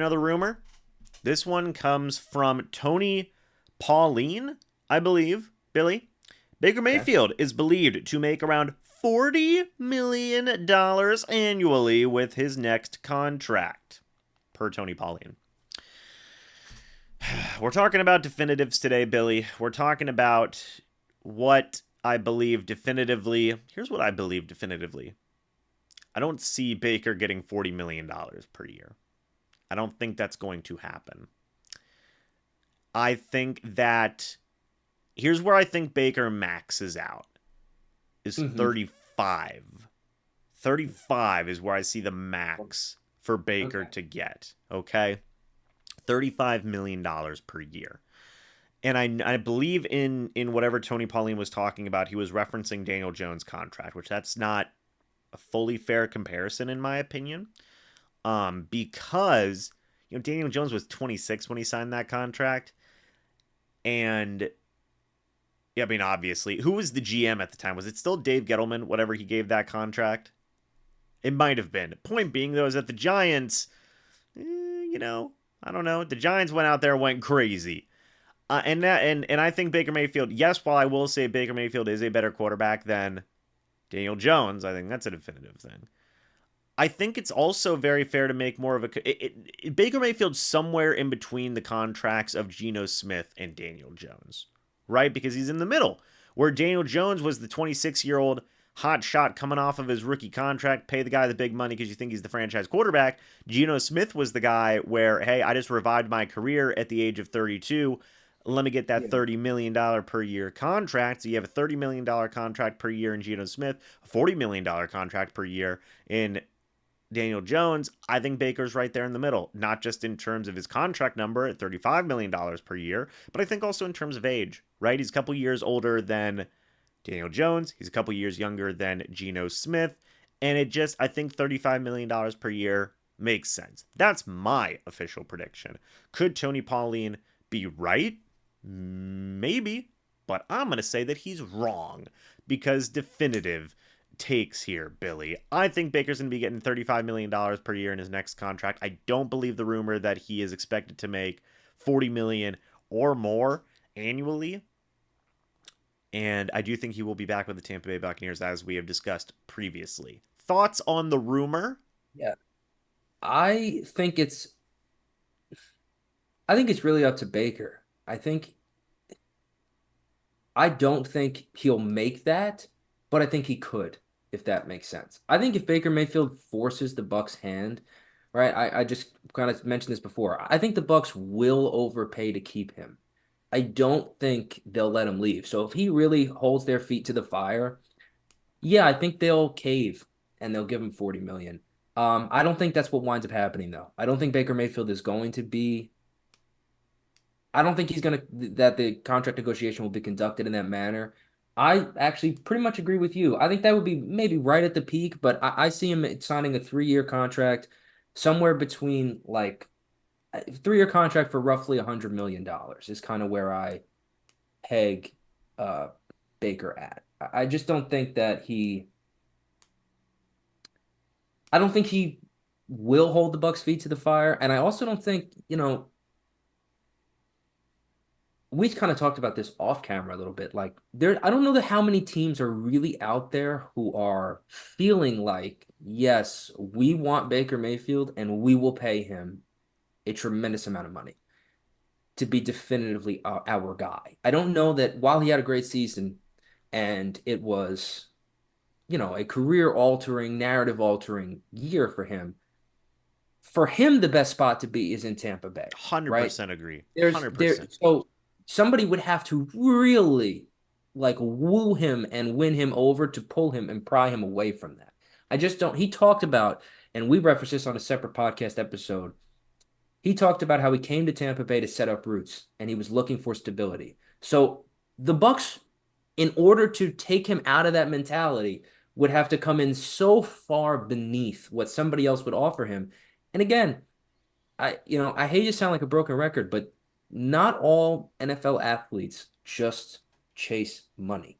another rumor. This one comes from Tony Pauline, I believe, Billy. Baker Okay. Mayfield is believed to make around $40 million annually with his next contract, per Tony Pauline. We're talking about definitives today, Billy. We're talking about what I believe definitively. Here's what I believe definitively. I don't see Baker getting $40 million per year. I don't think that's going to happen. I think that here's where I think Baker maxes out is Mm-hmm. 35. 35 is where I see the max for Baker Okay. to get, okay? $35 million per year. And I believe in whatever Tony Pauline was talking about, he was referencing Daniel Jones' contract, which that's not a fully fair comparison in my opinion. Because Daniel Jones was 26 when he signed that contract, and yeah, I mean obviously, who was the GM at the time? Was it still Dave Gettleman? Whatever he gave that contract, it might have been. Point being though is that the Giants, I don't know. The Giants went out there and went crazy. And I think Baker Mayfield. Yes, while I will say Baker Mayfield is a better quarterback than Daniel Jones, I think that's a definitive thing. I think it's also very fair to make more of Baker Mayfield's somewhere in between the contracts of Geno Smith and Daniel Jones, right? Because he's in the middle, where Daniel Jones was the 26-year-old hot shot coming off of his rookie contract, pay the guy the big money because you think he's the franchise quarterback. Geno Smith was the guy where, hey, I just revived my career at the age of 32. Let me get that Yeah. $30 million per year contract. So you have a $30 million contract per year in Geno Smith, a $40 million contract per year in Daniel Jones. I think Baker's right there in the middle, not just in terms of his contract number at $35 million per year, but I think also in terms of age, right? He's a couple years older than Daniel Jones. He's a couple years younger than Geno Smith. And I think $35 million per year makes sense. That's my official prediction. Could Tony Pauline be right? Maybe. But I'm going to say that he's wrong because definitive takes here, Billy. I think Baker's going to be getting $35 million per year in his next contract. I don't believe the rumor that he is expected to make $40 million or more annually. And I do think he will be back with the Tampa Bay Buccaneers, as we have discussed previously. Thoughts on the rumor? Yeah. I think it's I think it's really up to Baker. I don't think he'll make that, but I think he could, if that makes sense. I think if Baker Mayfield forces the Bucks' hand, right? I just kind of mentioned this before. I think the Bucks will overpay to keep him. I don't think they'll let him leave. So if he really holds their feet to the fire, yeah, I think they'll cave and they'll give him 40 million. I don't think that's what winds up happening though. I don't think Baker Mayfield is going to be I don't think he's going to that the contract negotiation will be conducted in that manner. I actually pretty much agree with you. I think that would be maybe right at the peak, but I see him signing a 3-year contract somewhere between like a 3-year contract for roughly $100 million is kind of where I peg uh, Baker at. I just don't think that I don't think he will hold the Bucks' feet to the fire, and I also don't think, we kind of talked about this off camera a little bit. Like I don't know that how many teams are really out there who are feeling like, yes, we want Baker Mayfield and we will pay him a tremendous amount of money to be definitively our guy. I don't know that while he had a great season and it was, a career altering, narrative altering year for him, the best spot to be is in Tampa Bay, right? 100% agree. There 100%. so somebody would have to really like woo him and win him over to pull him and pry him away from that. I just don't. He talked about, and we referenced this on a separate podcast episode. He talked about how he came to Tampa Bay to set up roots and he was looking for stability. So the Bucks, in order to take him out of that mentality, would have to come in so far beneath what somebody else would offer him. And again, I hate to sound like a broken record, but not all NFL athletes just chase money.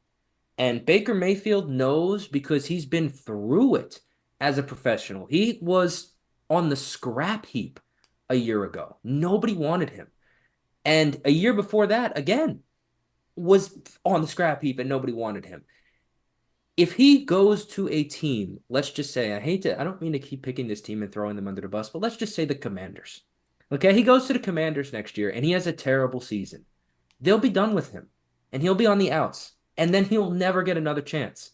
And Baker Mayfield knows because he's been through it as a professional. He was on the scrap heap a year ago. Nobody wanted him. And a year before that, again, was on the scrap heap and nobody wanted him. If he goes to a team, let's just say, I don't mean to keep picking this team and throwing them under the bus, but let's just say the Commanders. Okay, he goes to the Commanders next year and he has a terrible season. They'll be done with him and he'll be on the outs and then he'll never get another chance.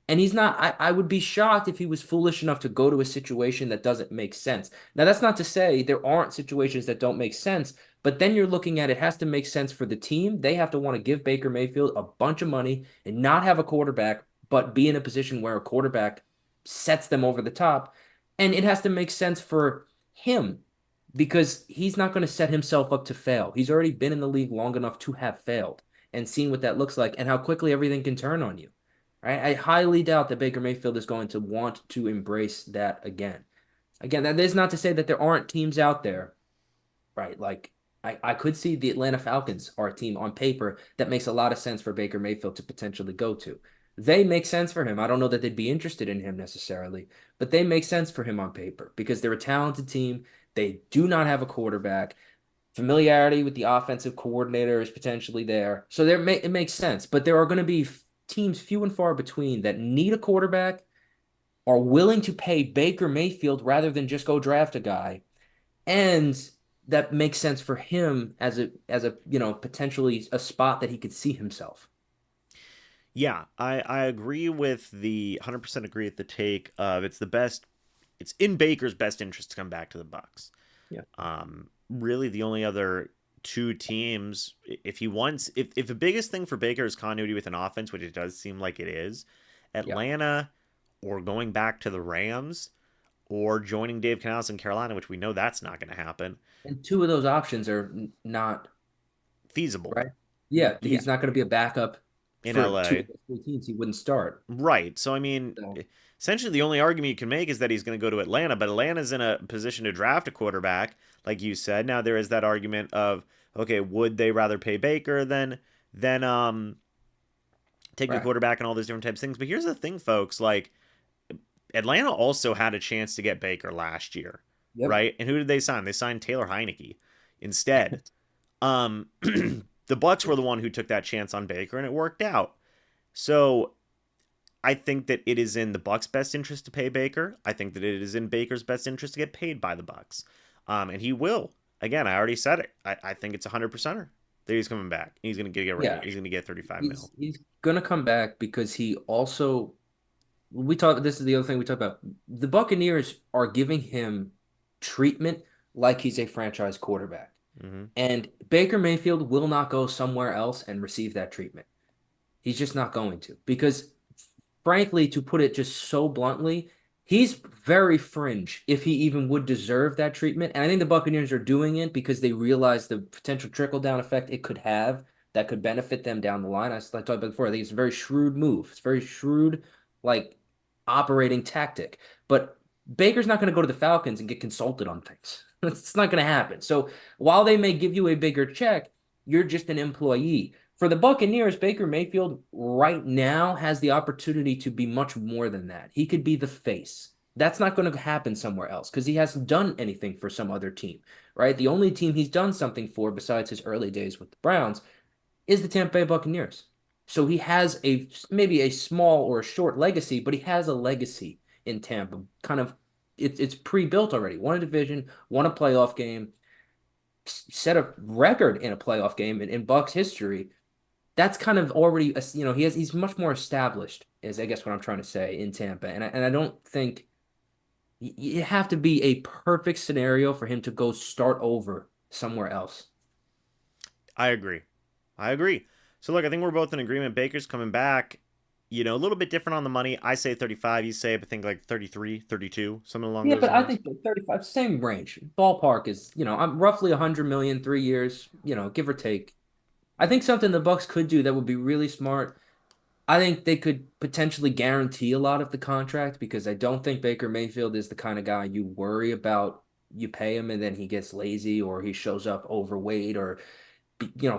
And he's not, I would be shocked if he was foolish enough to go to a situation that doesn't make sense. Now, that's not to say there aren't situations that don't make sense, but then you're looking at it has to make sense for the team. They have to want to give Baker Mayfield a bunch of money and not have a quarterback, but be in a position where a quarterback sets them over the top. And it has to make sense for him because he's not going to set himself up to fail. He's already been in the league long enough to have failed and seen what that looks like and how quickly everything can turn on you. I highly doubt that Baker Mayfield is going to want to embrace that again. Again, that is not to say that there aren't teams out there, right? Like I could see the Atlanta Falcons are a team on paper that makes a lot of sense for Baker Mayfield to potentially go to. They make sense for him. I don't know that they'd be interested in him necessarily, but they make sense for him on paper because they're a talented team. They do not have a quarterback. Familiarity with the offensive coordinator is potentially there. So it makes sense, but there are going to be teams few and far between that need a quarterback, are willing to pay Baker Mayfield rather than just go draft a guy, and that makes sense for him as a potentially a spot that he could see himself. Yeah, I agree with the 100% agree with the take of it's in Baker's best interest to come back to the Bucs. Yeah. Really the only other two teams if he wants if the biggest thing for Baker is continuity with an offense, which it does seem like it is, Yeah. Atlanta or going back to the Rams or joining Dave Canales in Carolina, which we know that's not going to happen, And two of those options are not feasible. right. Yeah, Yeah, he's not going to be a backup in for two LA. of those three teams. He wouldn't start. Right. So I mean, So, essentially the only argument you can make is that he's going to go to Atlanta, but Atlanta's in a position to draft a quarterback, like you said. Now there is that argument of okay, would they rather pay Baker than taking a right. quarterback and all those different types of things? But here's the thing, folks, like Atlanta also had a chance to get Baker last year, Yep. right? And who did they sign? They signed Taylor Heineke instead. The Bucs were the one who took that chance on Baker and it worked out. So I think that it is in the Bucs' best interest to pay Baker. I think that it is in Baker's best interest to get paid by the Bucs, and he will. Again, I already said it. I think it's 100%er that he's coming back. He's gonna get ring. Yeah. He's gonna get 35 mil. He's gonna come back because he also we talk this is the other thing we talk about. The Buccaneers are giving him treatment like he's a franchise quarterback. Mm-hmm. And Baker Mayfield will not go somewhere else and receive that treatment. He's just not going to. Because frankly, to put it just so bluntly, he's very fringe if he even would deserve that treatment. And I think the Buccaneers are doing it because they realize the potential trickle down effect it could have that could benefit them down the line. I talked about before. I think it's a very shrewd move. It's very shrewd, like operating tactic. But Baker's not going to go to the Falcons and get consulted on things. It's not going to happen. So while they may give you a bigger check, you're just an employee. For the Buccaneers, Baker Mayfield right now has the opportunity to be much more than that. He could be the face. That's not going to happen somewhere else because he hasn't done anything for some other team, right? The only team he's done something for besides his early days with the Browns is the Tampa Bay Buccaneers. So he has a maybe a small or a short legacy, but he has a legacy in Tampa. Kind of it's pre-built already. Won a division, won a playoff game, set a record in a playoff game in Bucs history. That's kind of already he's much more established is I guess what I'm trying to say in Tampa. And I don't think you have to be a perfect scenario for him to go start over somewhere else. I agree. I agree. So look, I think we're both in agreement. Baker's coming back. A little bit different on the money. I say 35. You say I think like 33, 32, something along Yeah, those but I lines. think 35, same range. Ballpark is, I'm roughly 100 million, 3 years, give or take. I think something the Bucks could do that would be really smart. I think they could potentially guarantee a lot of the contract because I don't think Baker Mayfield is the kind of guy you worry about. You pay him and then he gets lazy or he shows up overweight or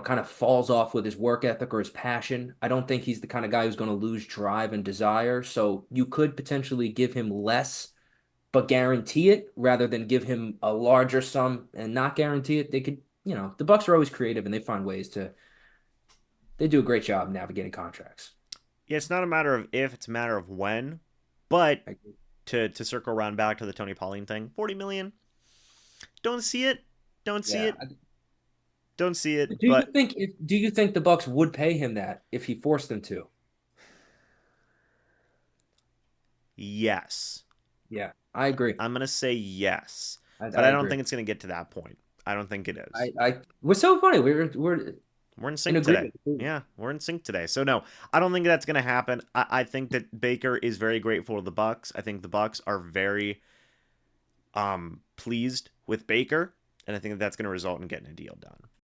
kind of falls off with his work ethic or his passion. I don't think he's the kind of guy who's going to lose drive and desire. So you could potentially give him less but guarantee it rather than give him a larger sum and not guarantee it. They could, the Bucs are always creative and they find ways to. They do a great job navigating contracts. Yeah, it's not a matter of if, it's a matter of when. But Like, to circle around back to the Tony Pauline thing, 40 million. Don't see it. Don't see yeah. it. Don't see it. Do you But think if do you think the Bucs would pay him that if he forced them to? yes. Yeah, I agree. I'm gonna say yes. But I I don't agree. think it's gonna get to that point. I don't think it is. We're so funny. We're We're in in sync today. agreement. Yeah, we're in sync today. So no, I don't think that's gonna happen. I think that Baker is very grateful to the Bucs. I think the Bucs are very pleased with Baker, and I think that that's gonna result in getting a deal done.